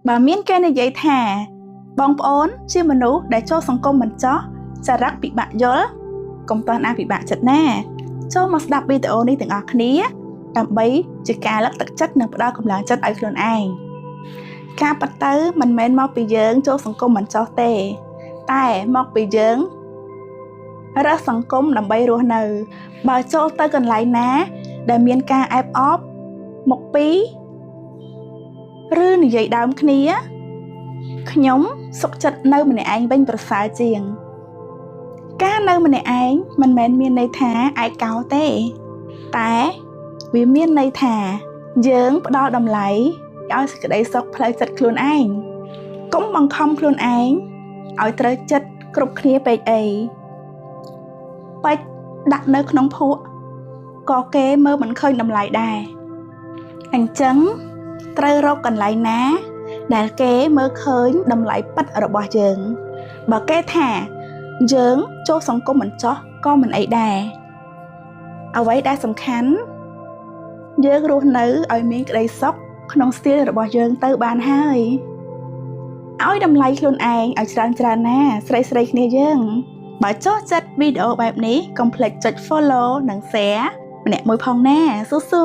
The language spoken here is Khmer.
បើមានគេនិយាយថាបងប្អូនជាមនុស្សដែលចូលសង្គមមិនចោះចរិតពិបាកយល់កុំតាន់ពិបាកចិត្តណាចូលមកស្ដាប់វីដេអូនេះទាំងអស់គ្នាដើម្បីជាការលើកទឹកចិត្តនិងផ្ដល់កម្លាំងចិត្តឲ្យខ្លួនឯងការប៉ັດទៅមិនមែនមកពីយើងចូលសង្គមមិនចោះទេតែមកពីយើងរើសសង្គមដើម្បីរស់នៅបើចូលទៅកន្លែងណាដែលមានការអែបអបមកពីឬនិយាយដើមគ្នាខ្ញុំសុខចិត្តនៅម្នាក់ឯងវិញប្រសើរជាងការនៅម្នាក់ឯងមិនមែនមានន័យថាឯកោទេតែវាមានន័យថាយើងផ្ដល់តម្លៃឲ្យសេចក្តីសុខផ្លូវចិត្តខ្លួនឯងកុំបង្ខំខ្លួនឯងឲ្យត្រូវចិត្តគ្រប់គ្នាពេកអីបាច់ដាក់នៅក្នុងភក់ក៏គេមើលមិនឃើញតម្លៃដែរអញ្ចឹងត្រូវរកកន្លែងណាដែលគេមើលឃើញតម្លៃពិតរបស់យើងបើគេថាយើងចូលសង្គមមិនចោះក៏មិនអីដែរអ្វីដែលសំខាន់យើងរស់នៅឲ្យមានក្តីសុខក្នុងស្ទីលរបស់យើងទៅបានហើយឲ្យតម្លៃខ្លួនឯងឲ្យច្រើនណាស្រីគ្នាយើងបើចូលចិត្តវីដេអូបែបនេះកុំភ្លេចចុច follow និង share ម្នាក់មួយផងណាស៊ូ